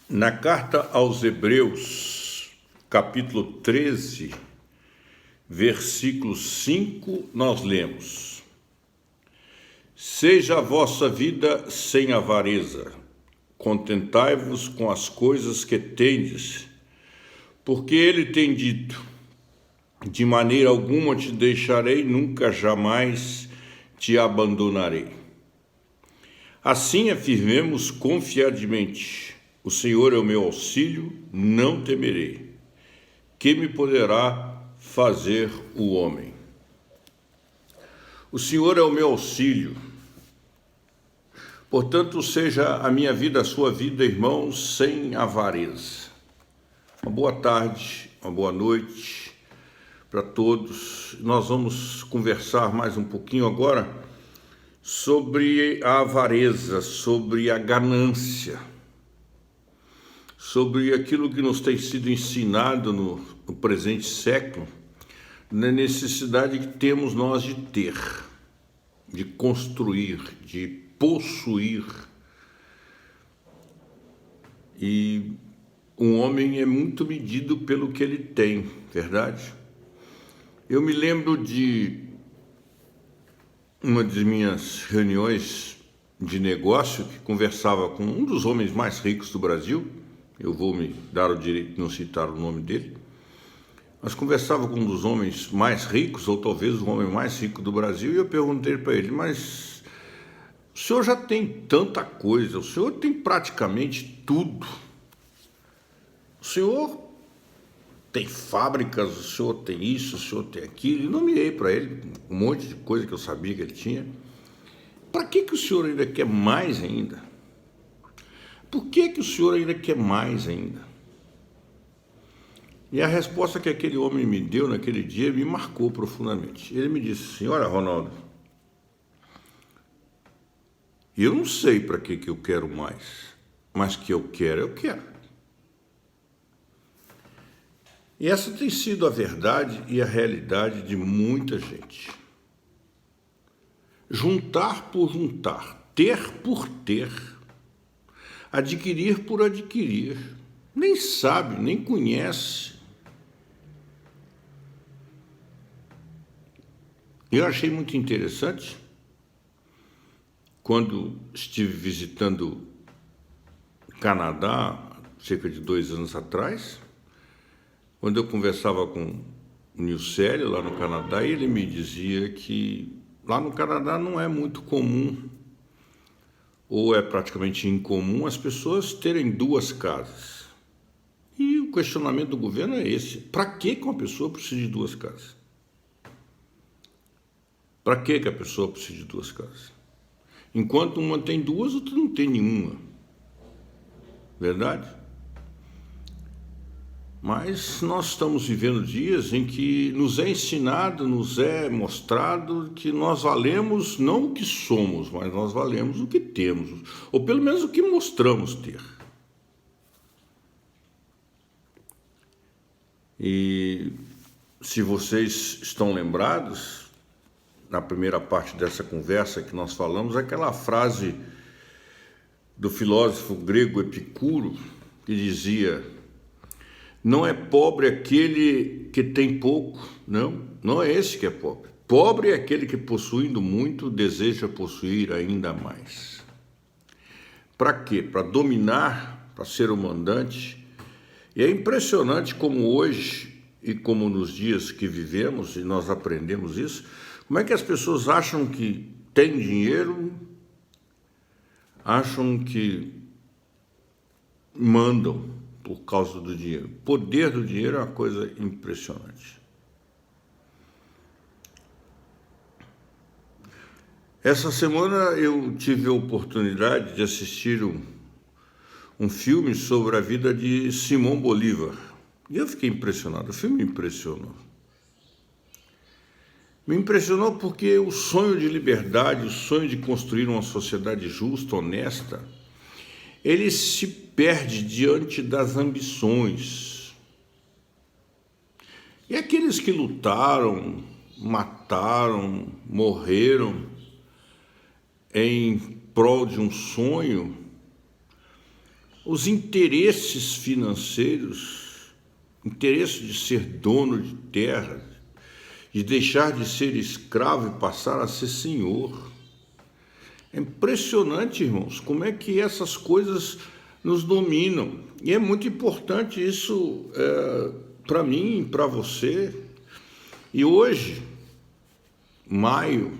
Na carta aos Hebreus, capítulo 13, versículo 5, nós lemos: Seja a vossa vida sem avareza, contentai-vos com as coisas que tendes, porque ele tem dito: de maneira alguma te deixarei, nunca jamais te abandonarei. Assim afirmemos confiadamente: o Senhor é o meu auxílio, não temerei. Que me poderá fazer o homem? O Senhor é o meu auxílio. Portanto, seja a minha vida a sua vida, irmãos, sem avareza. Uma boa tarde, uma boa noite para todos. Nós vamos conversar mais um pouquinho agora sobre a avareza, sobre a ganância, sobre aquilo que nos tem sido ensinado no presente século, na necessidade que temos nós de ter, de construir, de possuir. E um homem é muito medido pelo que ele tem, verdade? Eu me lembro de uma das minhas reuniões de negócio que conversava com um dos homens mais ricos do Brasil. Eu vou me dar o direito de não citar o nome dele, mas conversava com um dos homens mais ricos, ou talvez o homem mais rico do Brasil, e eu perguntei para ele: mas o senhor já tem tanta coisa, o senhor tem praticamente tudo, o senhor tem fábricas, o senhor tem isso, o senhor tem aquilo, e nomeei para ele um monte de coisa que eu sabia que ele tinha. Para que o senhor ainda quer mais ainda? Por que o senhor ainda quer mais ainda? E a resposta que aquele homem me deu naquele dia me marcou profundamente. Ele me disse assim: olha, Ronaldo, eu não sei para que eu quero mais, mas que eu quero. E essa tem sido a verdade e a realidade de muita gente. Juntar por juntar, ter por ter, adquirir por adquirir, nem sabe, nem conhece. Eu achei muito interessante quando estive visitando o Canadá, cerca de 2 anos atrás, quando eu conversava com o Nilcélio lá no Canadá, e ele me dizia que lá no Canadá não é muito comum, ou é praticamente incomum, as pessoas terem 2 casas. E o questionamento do governo é esse: para que uma pessoa precisa de 2 casas? Para que a pessoa precisa de 2 casas? Enquanto uma tem 2, outra não tem nenhuma. Verdade? Mas nós estamos vivendo dias em que nos é ensinado, nos é mostrado que nós valemos não o que somos, mas nós valemos o que temos, ou pelo menos o que mostramos ter. E se vocês estão lembrados, na primeira parte dessa conversa que nós falamos, aquela frase do filósofo grego Epicuro, que dizia: não é pobre aquele que tem pouco, não é esse que é pobre. Pobre é aquele que, possuindo muito, deseja possuir ainda mais. Para quê? Para dominar, para ser o mandante. E é impressionante como hoje, e como nos dias que vivemos, e nós aprendemos isso, como é que as pessoas acham que têm dinheiro, acham que mandam por causa do dinheiro. O poder do dinheiro é uma coisa impressionante. Essa semana eu tive a oportunidade de assistir um filme sobre a vida de Simão Bolívar. E eu fiquei impressionado. O filme me impressionou. Me impressionou porque o sonho de liberdade, o sonho de construir uma sociedade justa, honesta, ele se perde diante das ambições. E aqueles que lutaram, mataram, morreram em prol de um sonho, os interesses financeiros, interesse de ser dono de terra, de deixar de ser escravo e passar a ser senhor. É impressionante, irmãos, como é que essas coisas nos dominam. E é muito importante isso para mim e para você. E hoje, maio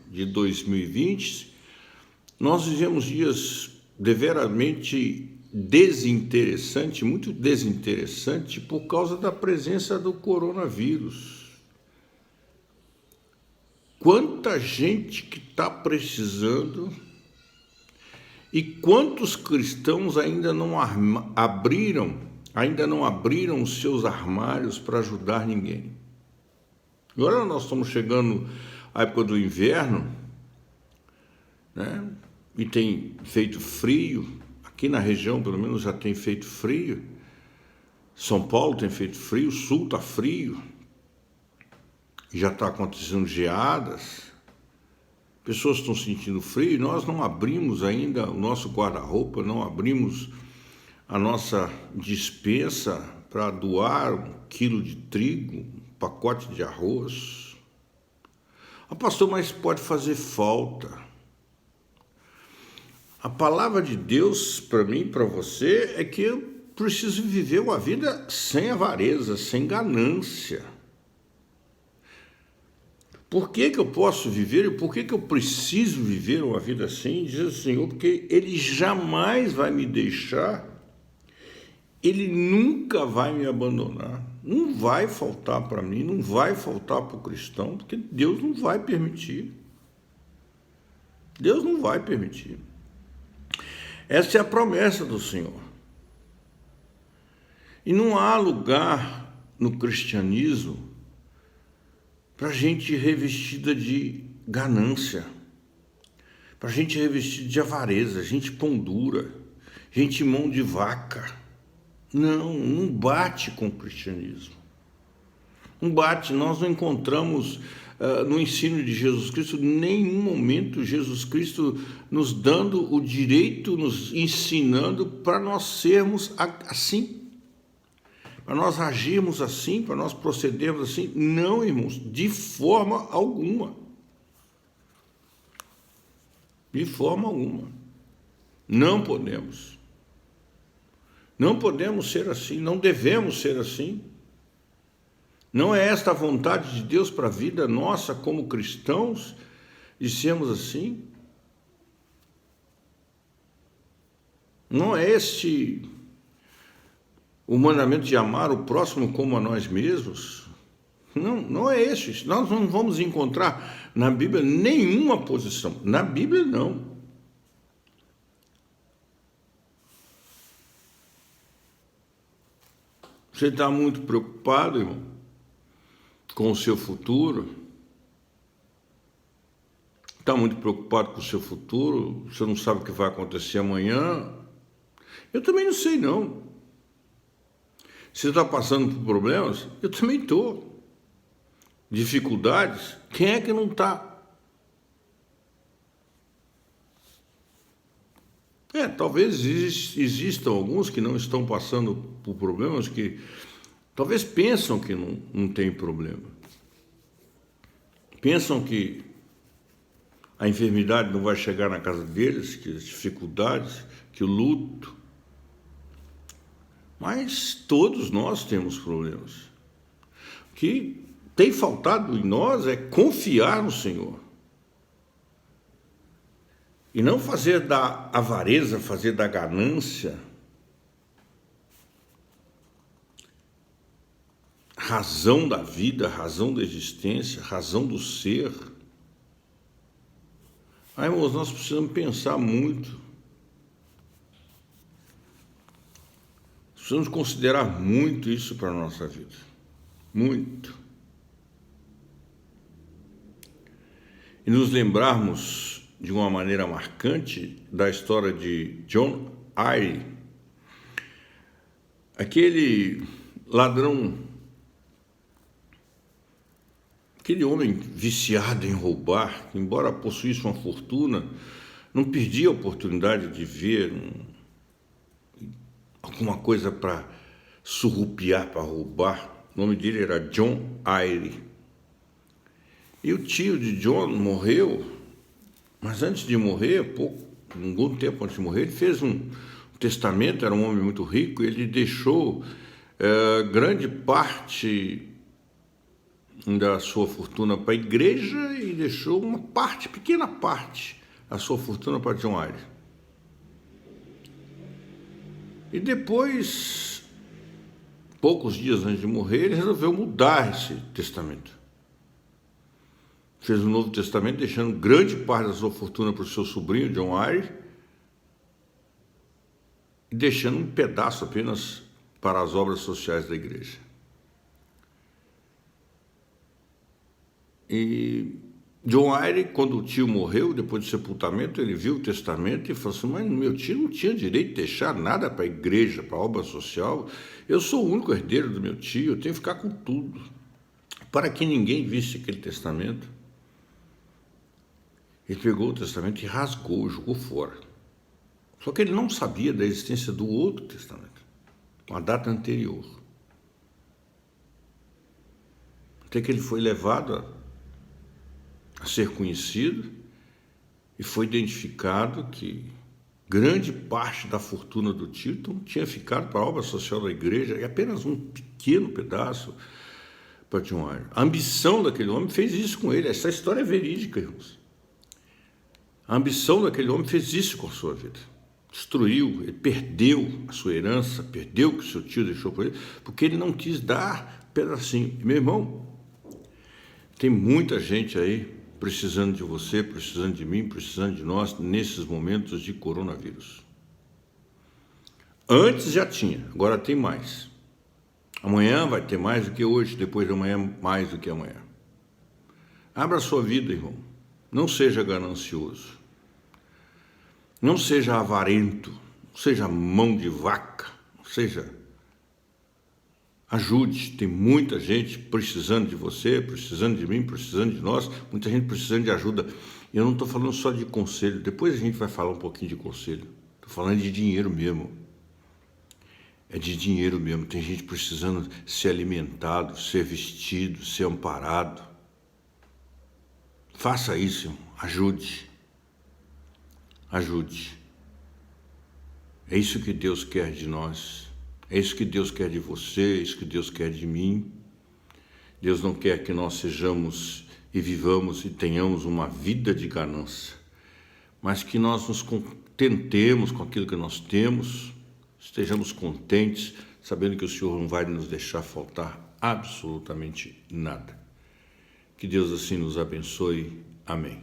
de 2020, nós vivemos dias deveramente desinteressante, muito desinteressante, por causa da presença do coronavírus. Quanta gente que está precisando e quantos cristãos ainda não abriram os seus armários para ajudar ninguém. Agora nós estamos chegando à época do inverno, né? E tem feito frio. Aqui na região, pelo menos, já tem feito frio. São Paulo tem feito frio, o Sul está frio. Já está acontecendo geadas. Pessoas estão sentindo frio e nós não abrimos ainda o nosso guarda-roupa, não abrimos a nossa despensa para doar 1 quilo de trigo, um pacote de arroz. Pastor, mas pode fazer falta. A palavra de Deus para mim e para você é que eu preciso viver uma vida sem avareza, sem ganância. Por que eu posso viver e por que eu preciso viver uma vida assim? Diz o Senhor, porque Ele jamais vai me deixar, Ele nunca vai me abandonar, não vai faltar para mim, não vai faltar para o cristão, porque Deus não vai permitir. Deus não vai permitir. Essa é a promessa do Senhor. E não há lugar no cristianismo para gente revestida de ganância, para gente revestida de avareza, gente pão dura, gente mão de vaca. Não bate com o cristianismo. Não bate, nós não encontramos no ensino de Jesus Cristo, em nenhum momento Jesus Cristo nos dando o direito, nos ensinando para nós sermos assim, para nós agirmos assim, para nós procedermos assim. Não, irmãos, de forma alguma. De forma alguma. Não podemos. Não podemos ser assim, não devemos ser assim. Não é esta a vontade de Deus para a vida nossa como cristãos, de sermos assim? Não é este o mandamento de amar o próximo como a nós mesmos? Não é esse. Nós não vamos encontrar na Bíblia nenhuma posição. Na Bíblia, não. Você está muito preocupado, irmão, com o seu futuro? Está muito preocupado com o seu futuro? Você não sabe o que vai acontecer amanhã? Eu também não sei, não. Você está passando por problemas? Eu também estou. Dificuldades? Quem é que não está? Talvez existam alguns que não estão passando por problemas, que talvez pensam que não tem problema. Pensam que a enfermidade não vai chegar na casa deles, que as dificuldades, que o luto. Mas todos nós temos problemas. O que tem faltado em nós é confiar no Senhor. E não fazer da avareza, fazer da ganância razão da vida, razão da existência, razão do ser. Irmãos, nós precisamos pensar muito. Precisamos considerar muito isso para a nossa vida. Muito. E nos lembrarmos de uma maneira marcante da história de John Eyre, aquele ladrão, aquele homem viciado em roubar, que embora possuísse uma fortuna, não perdia a oportunidade de ver alguma coisa para surrupiar, para roubar. O nome dele era John Eyre. E o tio de John morreu, mas antes de morrer, algum tempo antes de morrer, ele fez um testamento. Era um homem muito rico, ele deixou grande parte da sua fortuna para a igreja e deixou uma parte, pequena parte, da sua fortuna para John Eyre. E depois, poucos dias antes de morrer, ele resolveu mudar esse testamento. Fez um novo testamento, deixando grande parte da sua fortuna para o seu sobrinho, John Eyre, e deixando um pedaço apenas para as obras sociais da igreja. E John Eyre, quando o tio morreu, depois do sepultamento, ele viu o testamento e falou assim: mas meu tio não tinha direito de deixar nada para a igreja, para a obra social. Eu sou o único herdeiro do meu tio, eu tenho que ficar com tudo. Para que ninguém visse aquele testamento, ele pegou o testamento e rasgou, jogou fora. Só que ele não sabia da existência do outro testamento, uma data anterior. Até que ele foi levado a ser conhecido e foi identificado que grande parte da fortuna do tio então, tinha ficado para a obra social da igreja e apenas um pequeno pedaço para John Eyre. A ambição daquele homem fez isso com ele. Essa história é verídica, irmãos. A ambição daquele homem fez isso com a sua vida. Destruiu, ele perdeu a sua herança, perdeu o que o seu tio deixou para ele, porque ele não quis dar pedacinho. Meu irmão, tem muita gente aí precisando de você, precisando de mim, precisando de nós, nesses momentos de coronavírus. Antes já tinha, agora tem mais. Amanhã vai ter mais do que hoje, depois de amanhã mais do que amanhã. Abra a sua vida, irmão. Não seja ganancioso. Não seja avarento. Não seja mão de vaca. Não seja... Ajude. Tem muita gente precisando de você, precisando de mim, precisando de nós. Muita gente precisando de ajuda. E eu não estou falando só de conselho. Depois a gente vai falar um pouquinho de conselho. Estou falando de dinheiro mesmo. É de dinheiro mesmo. Tem gente precisando ser alimentado, ser vestido, ser amparado. Faça isso, irmão. Ajude. Ajude. É isso que Deus quer de nós. É isso que Deus quer de você, é isso que Deus quer de mim. Deus não quer que nós sejamos e vivamos e tenhamos uma vida de ganância, mas que nós nos contentemos com aquilo que nós temos, estejamos contentes, sabendo que o Senhor não vai nos deixar faltar absolutamente nada. Que Deus assim nos abençoe. Amém.